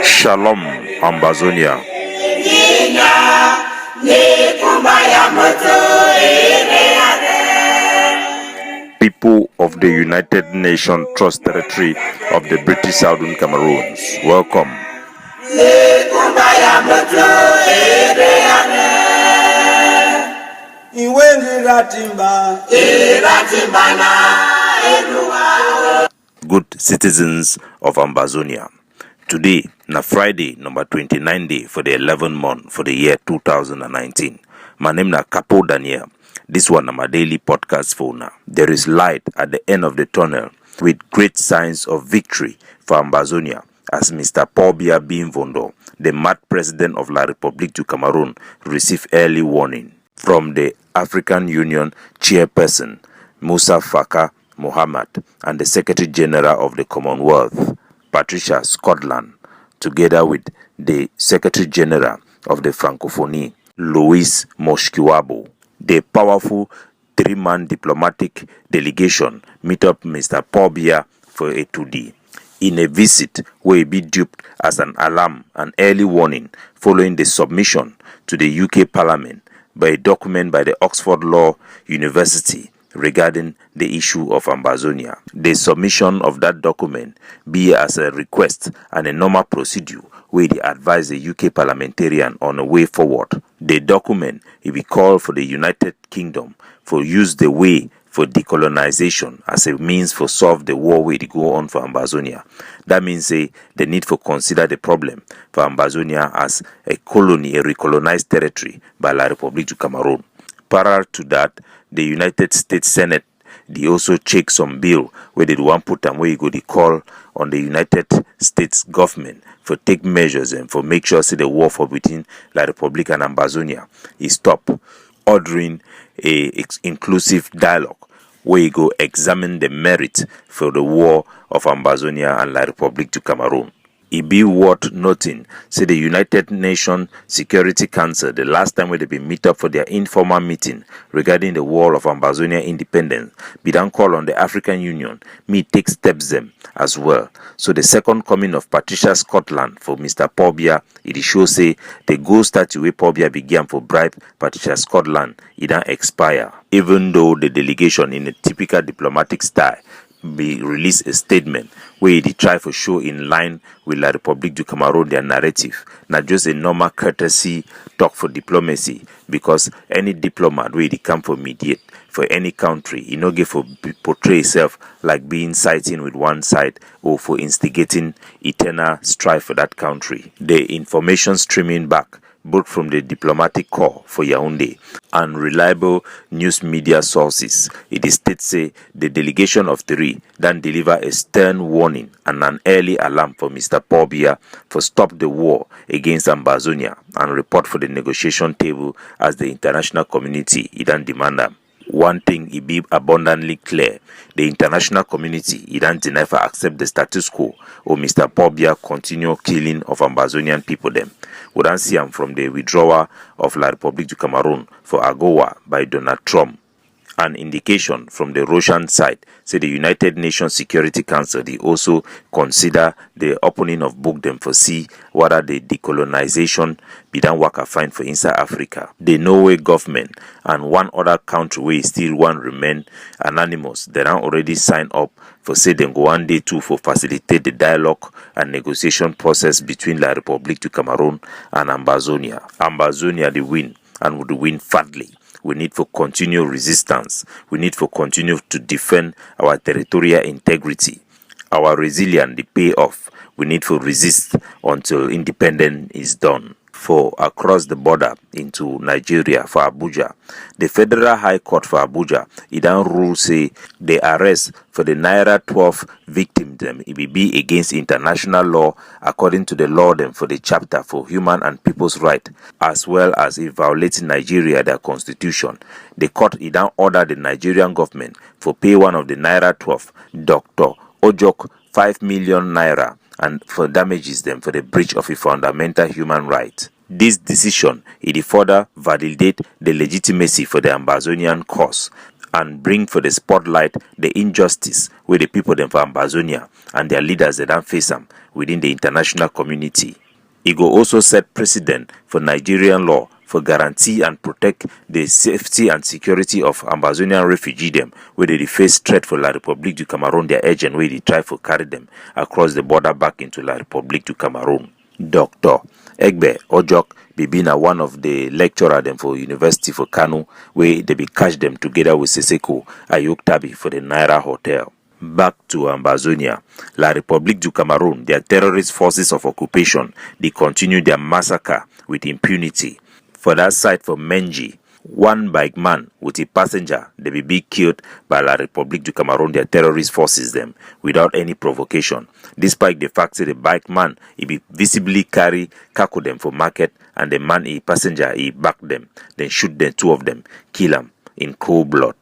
Shalom, Ambazonia. People of the United Nations Trust Territory of the British Southern Cameroons, welcome. Good citizens of Ambazonia, today na Friday number 29 day for the 11th month for the year 2019. My name na Capo Daniel. This one na my daily podcast for now. There is light at the end of the tunnel with great signs of victory for Ambazonia as Mr. Paul Biya Mvondo, the mad president of La République du Cameroon, received early warning from the African Union chairperson Moussa Faki Mahamat and the Secretary General of the Commonwealth, Patricia Scotland, together with the Secretary General of the Francophonie, Louis Moshikiwabo. The powerful three-man diplomatic delegation meet up Mr. Paul Biya for a 2D. In a visit where he be duped as an alarm and early warning following the submission to the UK Parliament by a document by the Oxford Law University regarding the issue of Ambazonia. The submission of that document be as a request and a normal procedure where they advise the UK parliamentarian on a way forward. The document it be called for the United Kingdom for use the way for decolonization as a means for solve the war where they go on for Ambazonia. That means the need for consider the problem for Ambazonia as a colony, a recolonized territory by La République du Cameroon. Parallel to that, the United States Senate, they also check some bill where they want put them where you go they call on the United States government for take measures and for make sure the war for between La République and Ambazonia is stop, ordering a inclusive dialogue where you go examine the merit for the war of Ambazonia and La République du Cameroon. It be worth noting, say the United Nations Security Council, the last time where they been meet up for their informal meeting regarding the war of Ambazonia independence, be done call on the African Union, me take steps them as well. So the second coming of Patricia Scotland for Mr. Paul Biya, it show say the gold statue where Paul Biya began for bribe Patricia Scotland, it don't expire. Even though the delegation in a typical diplomatic style be release a statement where they try for show in line with La République du Cameroon their narrative, not just a normal courtesy talk for diplomacy, because any diplomat where they come for mediate for any country, you know, give for portray itself like being siding with one side or for instigating eternal strife for that country. The information streaming back both from the diplomatic corps for Yaoundé and reliable news media sources, it is stated say the delegation of three then deliver a stern warning and an early alarm for Mr. Paul Biya for stop the war against Ambazonia and report for the negotiation table as the international community then demand them. One thing it be abundantly clear, the international community it don't deny for accept the status quo or Mr. Paul Biya continue killing of Ambazonian people them. We don't see them from the withdrawal of La République du Cameroon for AGOA by Donald Trump. An indication from the Russian side say the United Nations Security Council they also consider the opening of book them for see whether the decolonization be done work a fine for inside Africa. The Norway government and one other country where still one remain anonymous, they are already signed up for say them go one day too for facilitate the dialogue and negotiation process between La République du Cameroon and Ambazonia. Ambazonia they win and would win fatly. We need for continued resistance. We need for continue to defend our territorial integrity. Our resilience, the payoff. We need for resist until independence is done. For across the border into Nigeria for Abuja, the Federal High Court for Abuja, it don't rule say the arrest for the Naira 12 victims them it will be against international law according to the law them for the chapter for human and people's right, as well as it violating Nigeria their constitution. The court it don't order the Nigerian government for pay one of the Naira 12 Dr. Ojok 5 million naira and for damages them for the breach of a fundamental human right. This decision it further validate the legitimacy for the Ambazonian cause and bring for the spotlight the injustice where the people them for Ambazonia and their leaders they don't face them within the international community. It will also set precedent for Nigerian law for guarantee and protect the safety and security of Ambazonian refugee them where they face threat for La République du Cameroon, their agent where they try to carry them across the border back into La République du Cameroon. Dr. Egbe Ojok Bibina, one of the lecturer them for University for Kano, where they be catch them together with Seseko Ayuk Tabi for the Naira Hotel. Back to Ambazonia, La République du Cameroon, their terrorist forces of occupation, they continue their massacre with impunity. For that side for Menji, one bike man with a passenger, they be killed by La République du Cameroon, their terrorist forces them, without any provocation. Despite the fact that the bike man, he be visibly carry kako them for market, and the man, he passenger, he back them, then shoot them, two of them, kill them in cold blood.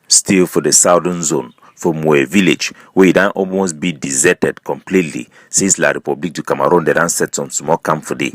Still for the southern zone, for Moué village, where it done almost be deserted completely since La République du Cameroon they done set some small camp for day.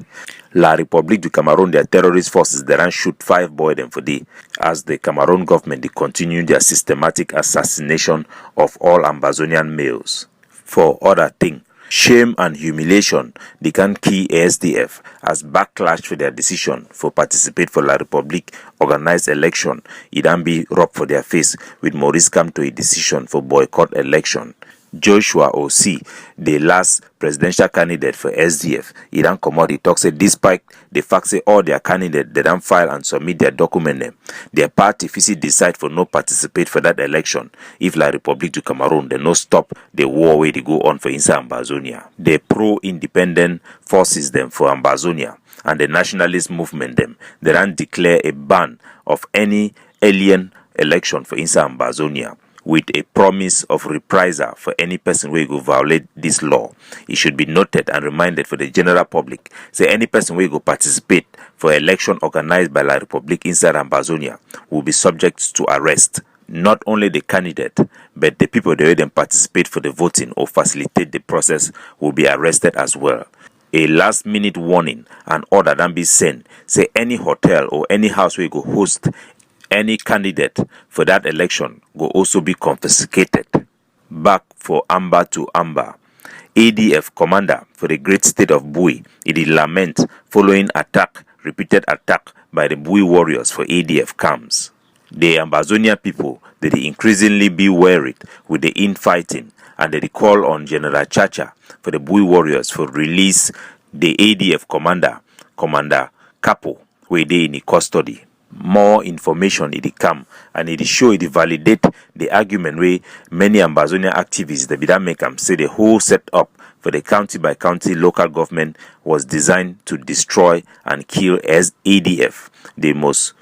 La République du Cameroon, their terrorist forces they done shoot 5 boys them for day, as the Cameroon government they continue their systematic assassination of all Ambazonian males. For other thing, shame and humiliation they can key ASDF as backlash for their decision for participate for La République organized election. It don't be rubbed for their face with Maurice come to a decision for boycott election. Joshua O.C., the last presidential candidate for SDF, he don't come out, he talks despite the fact that all their candidates they don't file and submit their document them, their party if decide for no participate for that election. If La République du Cameroon they no stop the war where they go on for inside Ambazonia. The pro-independent forces them for Ambazonia and the nationalist movement them, they don't declare a ban of any alien election for inside Ambazonia, with a promise of reprisal for any person who will violate this law. It should be noted and reminded for the general public, say any person who will participate for election organized by La République inside Ambazonia will be subject to arrest. Not only the candidate, but the people that will participate for the voting or facilitate the process will be arrested as well. A last-minute warning and order then be sent, say any hotel or any house where you go host any candidate for that election will also be confiscated. Back for Amba to Amba. ADF commander for the great state of Bui, it did lament following repeated attack by the Bui warriors for ADF camps. The Ambazonia people, they increasingly be worried with the infighting, and they call on General Chacha for the Bui warriors for release the ADF Commander Capo, where they in custody. More information it come and it show it validate the argument where many Ambazonia activists that did make them say the whole setup for the county by county local government was designed to destroy and kill as ADF, the most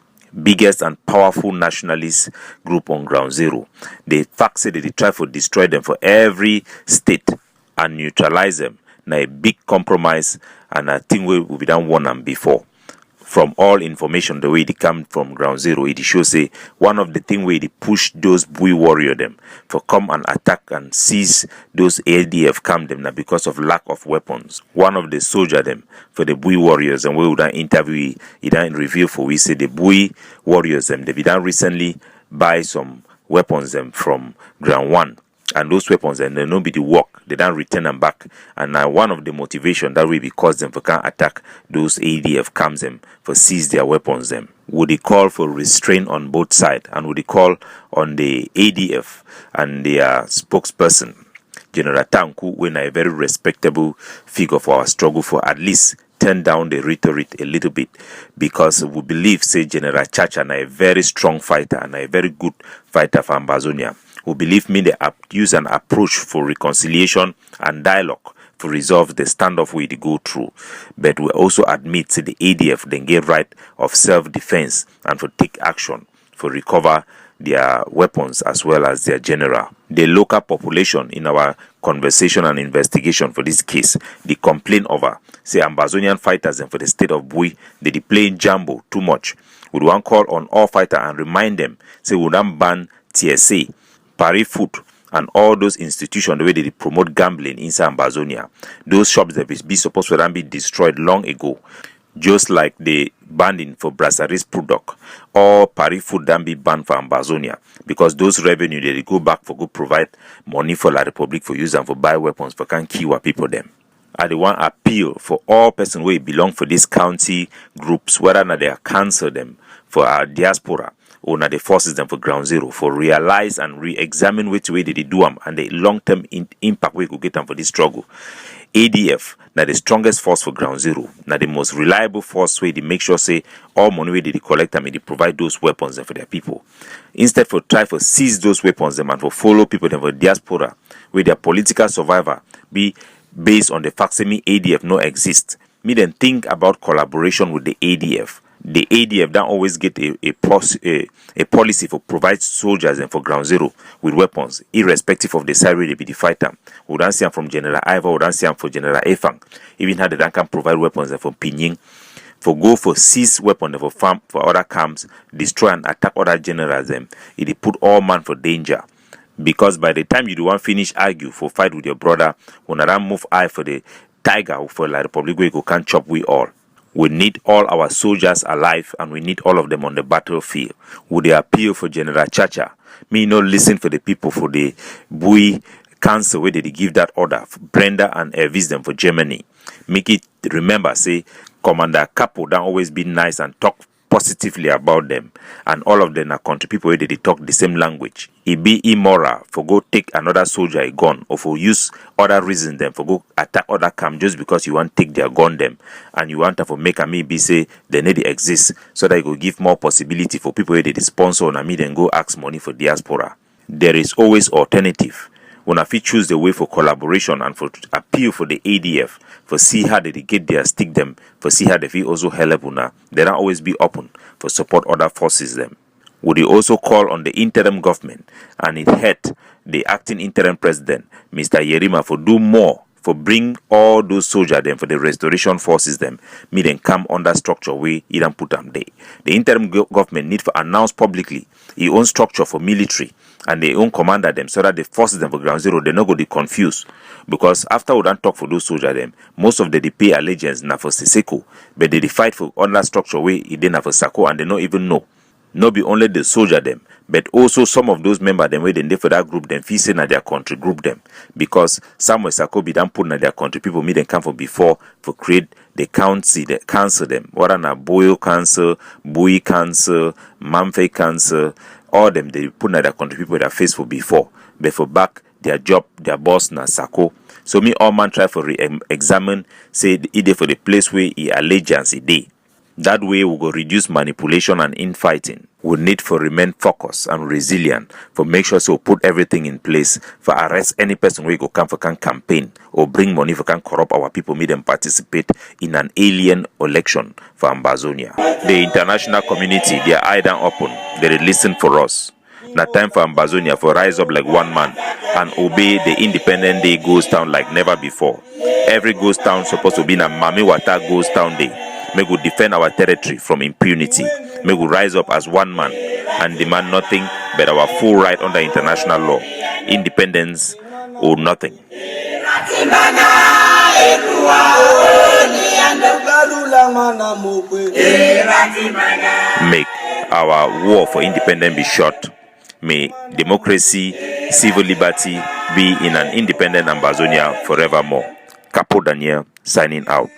biggest and powerful nationalist group on ground zero. The fact said that they try to destroy them for every state and neutralize them. Now a big compromise, and I think we done one them before. From all information, the way they come from ground zero, it shows say one of the thing where they push those Bui warrior them for come and attack and seize those ADF camp them now because of lack of weapons. One of the soldier them for the Bui warriors, and we would interview, it done review for we say the Bui warriors them they done recently buy some weapons them from ground one. And those weapons, and they don't be the work, they don't return them back. And now one of the motivation that will be cause them for can attack those ADF camps them for seize their weapons them. Would they call for restraint on both sides, and would they call on the ADF and their spokesperson, General Tanku, when a very respectable figure for our struggle for at least turn down the rhetoric a little bit, because we believe, say, General Chacha and a very strong fighter and a very good fighter for Ambazonia, who believe me they use an approach for reconciliation and dialogue to resolve the standoff we go through. But we also admit that the ADF then get right of self-defense and for take action for recover their weapons as well as their general. The local population in our conversation and investigation for this case, they complain over, say Ambazonian fighters and for the state of Bui, they playing jambo too much. We want call on all fighters and remind them, say we don't ban TSA, Paris Food, and all those institutions the way they promote gambling inside Ambazonia. Those shops that be supposed to be destroyed long ago. just like the banning for Brasseries product or Paris food then be banned for Ambazonia, because those revenue they go back for go provide money for La Republic for use and for buy weapons for can kill our people them. I the one appeal for all person who belong for these county groups, whether or not they are cancel them for our diaspora or not they forces them for ground zero, for realize and re-examine which way they do them and the long-term impact we could get them for this struggle. ADF now the strongest force for ground zero, now the most reliable force way they make sure say all money way they collect them and they provide those weapons them for their people. Instead for try for seize those weapons them and for follow people them for diaspora where their political survivor be based on the fact that me ADF no exist. Me then think about collaboration with the ADF. The ADF don't always get a policy for provide soldiers and for ground zero with weapons, irrespective of the side where they be the fighter. We don't see them from General Ivar, we don't see them for General Efang. Even how they can provide weapons and for Pinyin. For go for seize weapons for farm for other camps, destroy and attack other generals them. It put all man for danger. Because by the time you do want finish argue for fight with your brother, when I move eye for the tiger or for La Republic, we go can't chop we all. We need all our soldiers alive and we need all of them on the battlefield. Would they appeal for General Chacha? Me no listen for the people for the Bui Council where they give that order for Brenda and Elvis them for Germany. Make it remember say Commander Capo don't always be nice and talk positively about them, and all of them are country people where they talk the same language. It be immoral for go take another soldier a gun or for use other reasons them for go attack other camp just because you want to take their gun them and you want to for make a me be say they need to exist so that it will give more possibility for people where they sponsor and me then go ask money for diaspora. There is always alternative. When I choose the way for collaboration and for appeal for the ADF, for see how they get their stick them, for see how they feel also help una, they don't always be open for support other forces them. Would you also call on the interim government and it head the acting interim president, Mr. Yerima, for do more for bring all those soldiers them for the restoration forces them, me then come under structure way he don't put them there. The interim government need to announce publicly his own structure for military and their own commander them so that the forces them for ground zero they not go be confused. Because after we don't talk for those soldiers them, most of them they pay allegiance now for Siseko, but they fight for under structure way he didn't have Sako and they don't even know. Not be only the soldier them, but also some of those members them where they for that group them feel say na their country group them. Because Samuel Sako be done put na their country people me them come for before for create the council, the council them. What are na Boyo Council, Bui Council, Mamfe Council, all them they put na their country people that face for before. But for back their job, their boss na Sako. So me all man try for examine say either for the place where he allegiance is day. That way we will reduce manipulation and infighting. We need for remain focused and resilient for make sure so put everything in place for arrest any person who go come for can campaign or bring money for can corrupt our people, make them participate in an alien election for Ambazonia. The international community, their eye down open, they listen for us. Now time for Ambazonia for rise up like one man and obey the Independent Day ghost town like never before. Every ghost town supposed to be a Mami Wata ghost town day. May we defend our territory from impunity. May we rise up as one man and demand nothing but our full right under international law. Independence or nothing. Make our war for independence be short. May democracy, civil liberty be in an independent Ambazonia forevermore. Capo Daniel signing out.